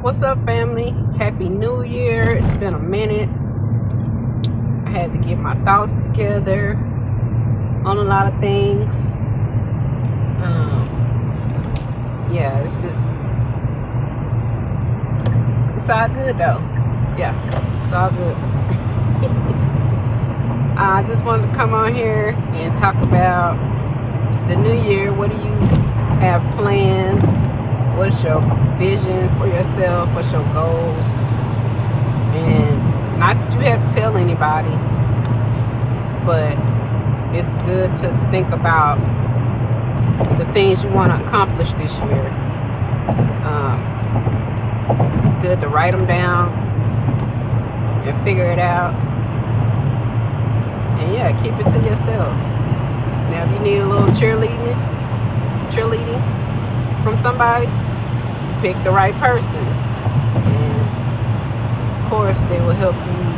What's up, family? Happy New Year. It's been a minute. I had to get my thoughts together on a lot of things. Yeah, it's all good though. Yeah, it's all good. I just wanted to come on here and talk about the new year. What do you have planned? What's your vision for yourself? What's your goals? And not that you have to tell anybody, but it's good to think about the things you want to accomplish this year. It's good to write them down and figure it out. And yeah, keep it to yourself. Now, if you need a little cheerleading from somebody, you pick the right person. And of course, they will help you,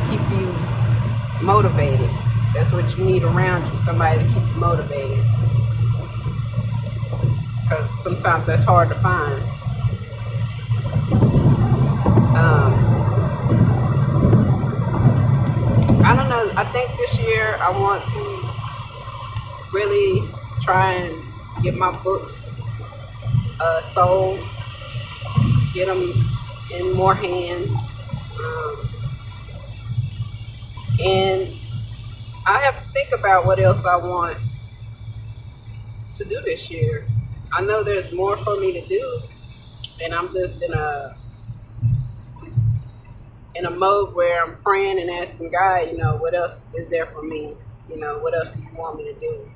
keep you motivated. That's what you need around you, somebody to keep you motivated. Because sometimes that's hard to find. I don't know. I think this year I want to really try and get my books sold, get them in more hands, and I have to think about what else I want to do this year. I know there's more for me to do, and I'm just in a mode where I'm praying and asking God, what else is there for me? What else do you want me to do?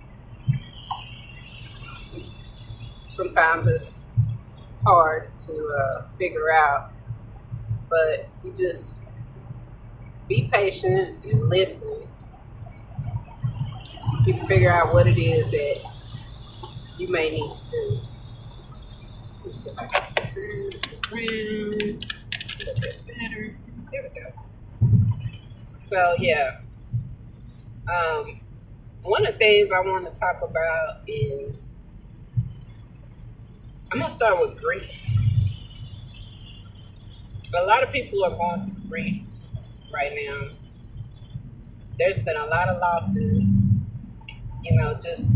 Sometimes it's hard to figure out, but if you just be patient and listen, you can figure out what it is that you may need to do. Let's see if I can turn this around a little bit better. There we go. So yeah, one of the things I want to talk about is, I'm going to start with grief. A lot of people are going through grief right now. There's been a lot of losses, just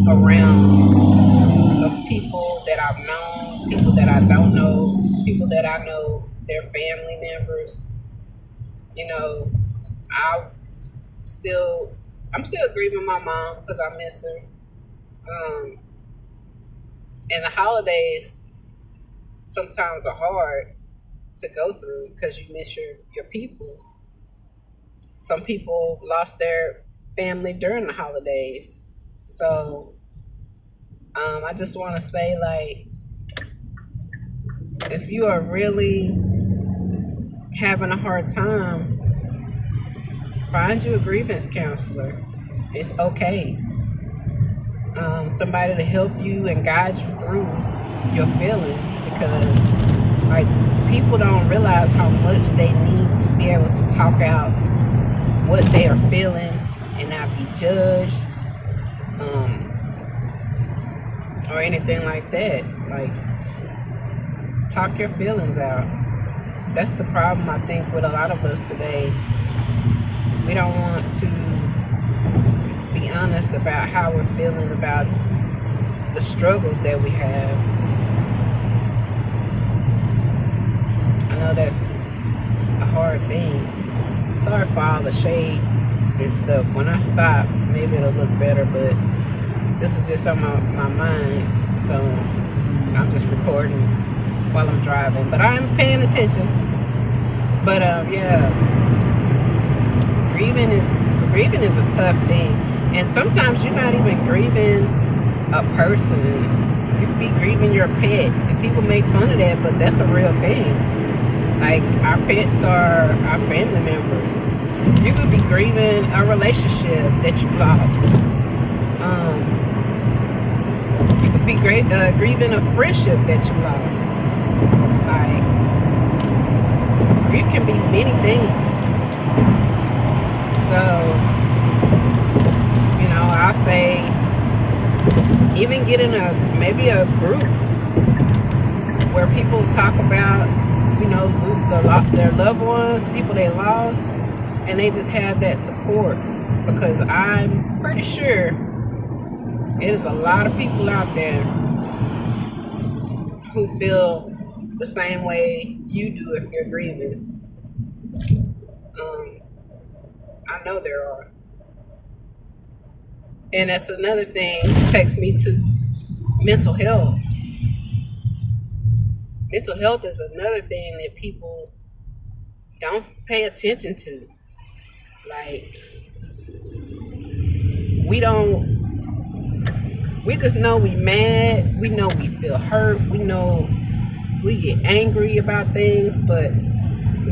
around, of people that I've known, people that I don't know, people that I know, their family members. I'm still grieving my mom because I miss her. And the holidays sometimes are hard to go through because you miss your people. Some people lost their family during the holidays. So I just want to say, if you are really having a hard time, find you a grievance counselor. It's okay. Somebody to help you and guide you through your feelings, because people don't realize how much they need to be able to talk out what they are feeling and not be judged or anything like that. Talk your feelings out. That's the problem, I think, with a lot of us today. We don't want to be honest about how we're feeling about the struggles that we have. I know that's a hard thing. Sorry for all the shade and stuff. When I stop, maybe it'll look better, but this is just on my mind, so I'm just recording while I'm driving, but I'm paying attention. But yeah, grieving is a tough thing, and sometimes you're not even grieving a person. You could be grieving your pet, and people make fun of that, but that's a real thing. Our pets are our family members. You could be grieving a relationship that you lost. You could be grieving a friendship that you lost. Grief can be many things. So, I'll say, even get in maybe a group where people talk about, their loved ones, the people they lost, and they just have that support. Because I'm pretty sure it is a lot of people out there who feel the same way you do if you're grieving. I know there are. And that's another thing that takes me to mental health. Mental health is another thing that people don't pay attention to. Like, we just know we mad, we know we feel hurt, we know we get angry about things, but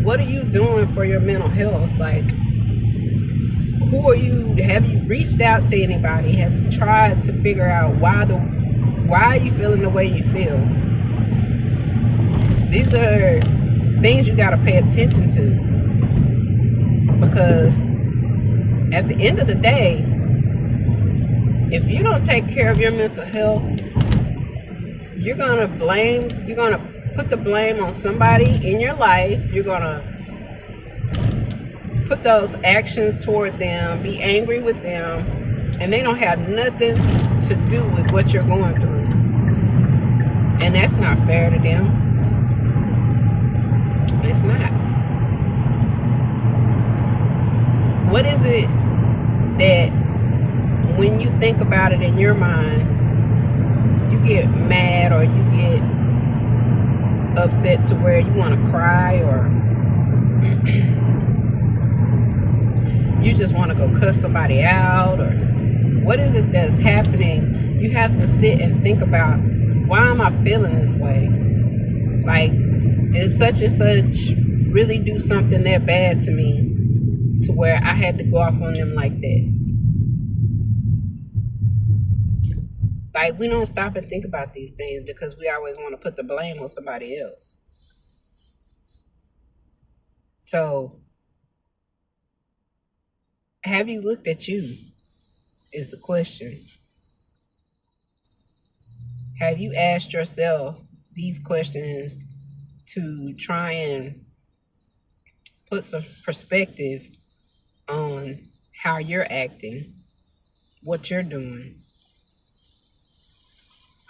what are you doing for your mental health? Like, who are you? Have you reached out to anybody? Have you tried to figure out why are you feeling the way you feel? These are things you got to pay attention to, because at the end of the day, if you don't take care of your mental health, you're gonna put the blame on somebody in your life. You're gonna put those actions toward them, be angry with them, and they don't have nothing to do with what you're going through. And that's not fair to them. It's not. What is it that, when you think about it in your mind, you get mad or you get upset to where you want to cry, or you just want to go cuss somebody out? Or what is it that's happening? You have to sit and think about, why am I feeling this way? Like, did such and such really do something that bad to me to where I had to go off on them like that? Like, we don't stop and think about these things because we always want to put the blame on somebody else. So, have you looked at you, is the question. Have you asked yourself these questions to try and put some perspective on how you're acting, what you're doing,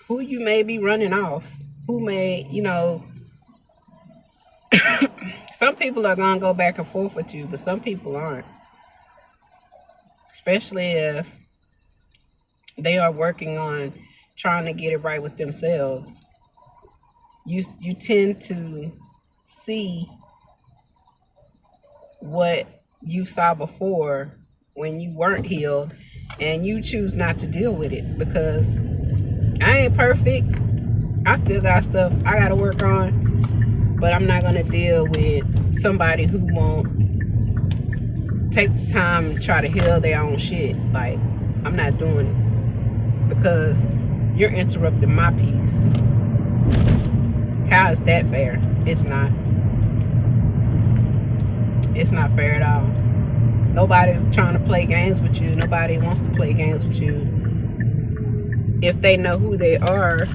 who you may be running off, who may, some people are going to go back and forth with you, but some people aren't. Especially if they are working on trying to get it right with themselves. You tend to see what you saw before when you weren't healed, and you choose not to deal with it, because I ain't perfect. I still got stuff I got to work on, but I'm not going to deal with somebody who won't take the time to try to heal their own shit. Like, I'm not doing it, because you're interrupting my peace. How is that fair? It's not. It's not fair at all. Nobody's trying to play games with you. Nobody wants to play games with you if they know who they are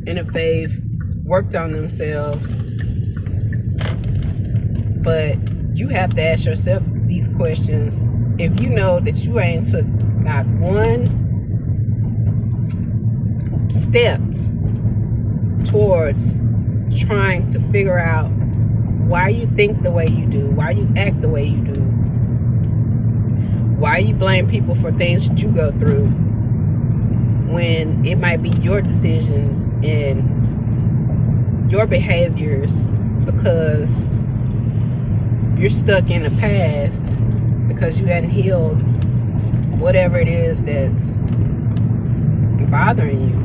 and if they've worked on themselves. But you have to ask yourself these questions. If you know that you ain't took not one step towards trying to figure out why you think the way you do, why you act the way you do, why you blame people for things that you go through, when it might be your decisions and your behaviors, because you're stuck in the past because you hadn't healed whatever it is that's bothering you.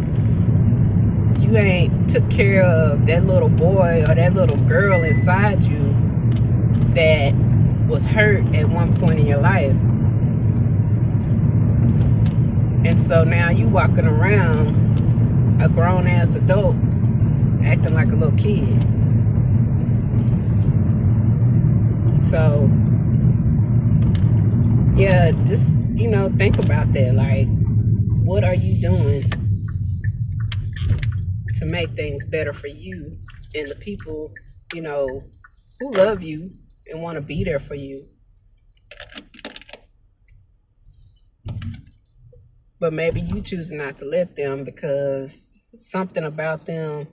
You ain't took care of that little boy or that little girl inside you that was hurt at one point in your life. And so now you walking around a grown-ass adult acting like a little kid. So, yeah, just, think about that. Like, what are you doing to make things better for you and the people, you know, who love you and want to be there for you. But maybe you choose not to let them because something about them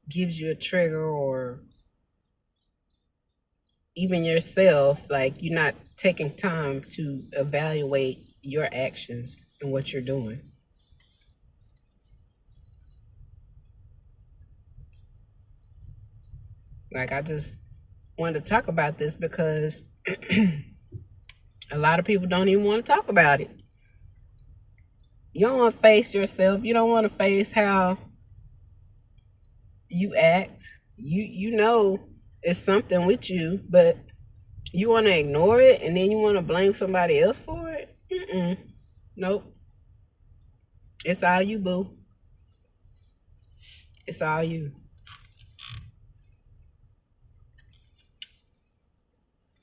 gives you a trigger, or even yourself, like you're not taking time to evaluate your actions and what you're doing. Like, I just wanted to talk about this because a lot of people don't even want to talk about it. You don't want to face yourself. You don't want to face how you act. You know it's something with you, but you want to ignore it and then you want to blame somebody else for it. Nope. It's all you, boo. It's all you.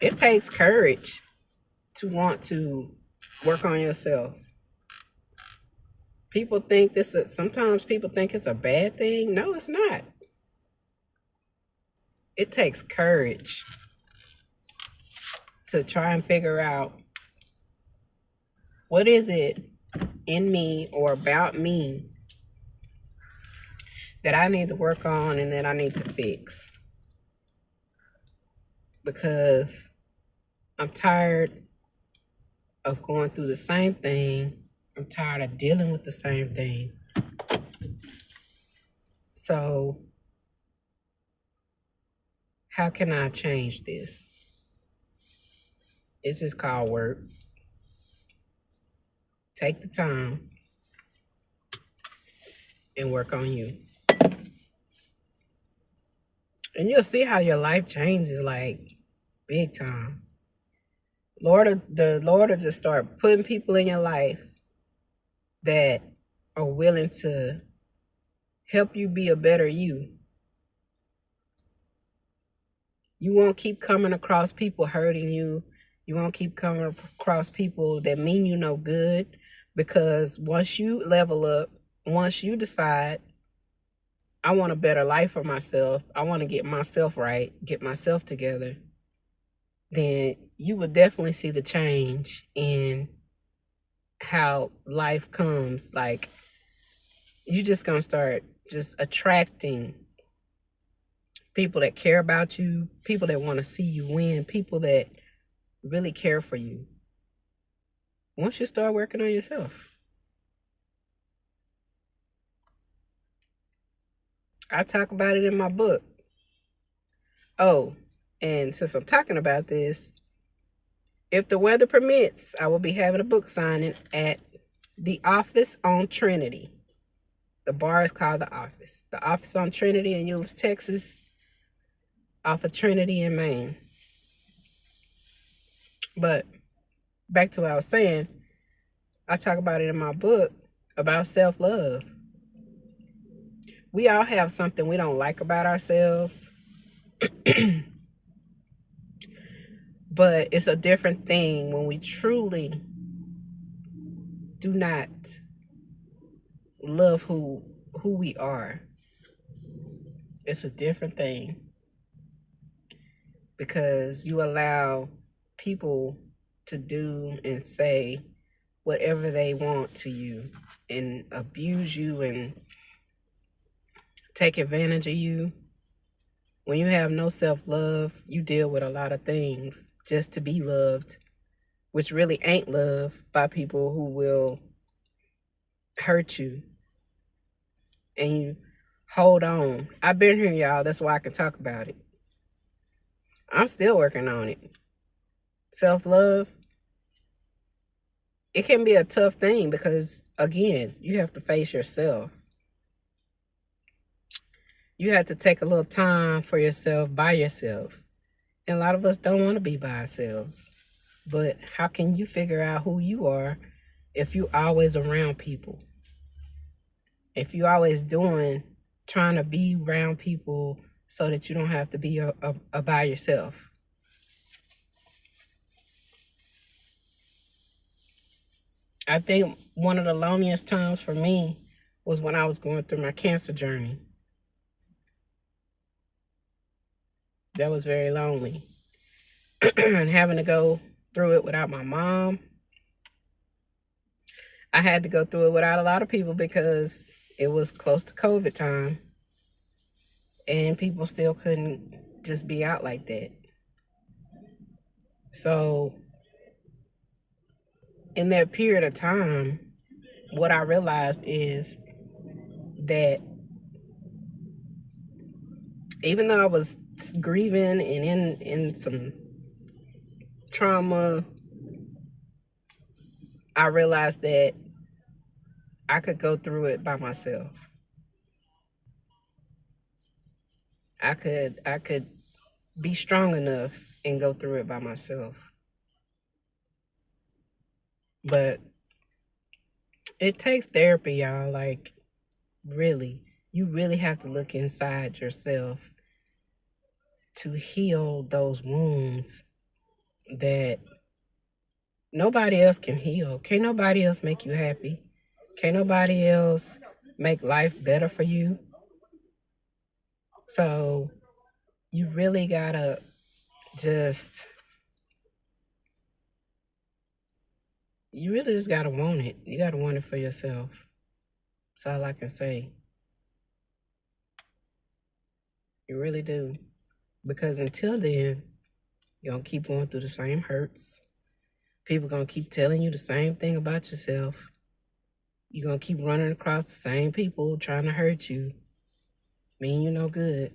It takes courage to want to work on yourself. People think sometimes people think it's a bad thing. No, it's not. It takes courage to try and figure out what is it in me or about me that I need to work on and that I need to fix. Because I'm tired of going through the same thing. I'm tired of dealing with the same thing. So, how can I change this? It's just called work. Take the time and work on you. And you'll see how your life changes, like, big time. The Lord will just start putting people in your life that are willing to help you be a better you. You won't keep coming across people hurting you. You won't keep coming across people that mean you no good, because once you level up, once you decide, I want a better life for myself, I want to get myself right, get myself together, then you will definitely see the change in how life comes. Like, you're just going to start just attracting people that care about you, people that want to see you win, people that really care for you. Once you start working on yourself. I talk about it in my book. Oh, and since I'm talking about this, if the weather permits, I will be having a book signing at the Office on Trinity. The bar is called The Office. The Office on Trinity in Euless, Texas, off of Trinity in Maine. But back to what I was saying, I talk about it in my book about self-love. We all have something we don't like about ourselves. But it's a different thing when we truly do not love who we are. It's a different thing, because you allow people to do and say whatever they want to you and abuse you and take advantage of you. When you have no self-love, you deal with a lot of things just to be loved, which really ain't love, by people who will hurt you. And you hold on. I've been here, y'all. That's why I can talk about it. I'm still working on it. Self-love, it can be a tough thing because, again, you have to face yourself. You have to take a little time for yourself, by yourself. And a lot of us don't want to be by ourselves. But how can you figure out who you are if you're always around people? If you're always trying to be around people so that you don't have to be by yourself. I think one of the loneliest times for me was when I was going through my cancer journey. That was very lonely. And having to go through it without my mom. I had to go through it without a lot of people because it was close to COVID time. And people still couldn't just be out like that. So in that period of time, what I realized is that even though I was grieving and in some trauma, I realized that I could go through it by myself. I could be strong enough and go through it by myself. But it takes therapy, y'all. Like, really, you really have to look inside yourself to heal those wounds that nobody else can heal. Can't nobody else make you happy. Can't nobody else make life better for you. So you really gotta just, you really just gotta want it. You gotta want it for yourself. That's all I can say. You really do. Because until then, you're gonna keep going through the same hurts. People gonna keep telling you the same thing about yourself. You're gonna keep running across the same people trying to hurt you. Mean you no good.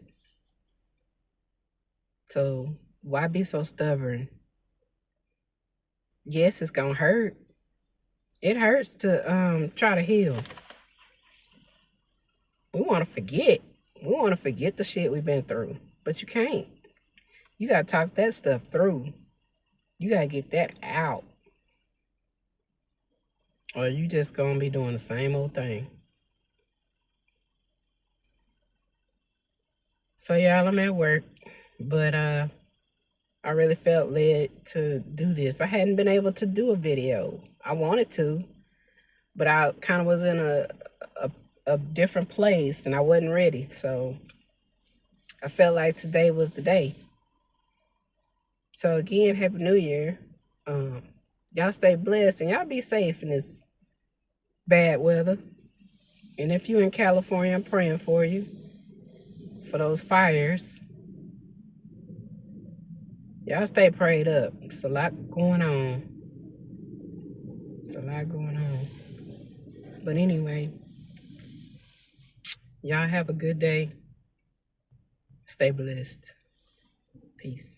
So why be so stubborn? Yes, it's gonna hurt. It hurts to try to heal. We wanna forget. We wanna forget the shit we've been through. But you can't. You gotta talk that stuff through. You gotta get that out. Or you just gonna be doing the same old thing. So y'all, I'm at work, but I really felt led to do this. I hadn't been able to do a video. I wanted to, but I kind of was in a different place and I wasn't ready. So I felt like today was the day. So again, Happy New Year. Y'all stay blessed and y'all be safe in this bad weather. And if you're in California, I'm praying for you, for those fires. Y'all stay prayed up. It's a lot going on. It's a lot going on. But anyway, y'all have a good day. Stay blessed. Peace.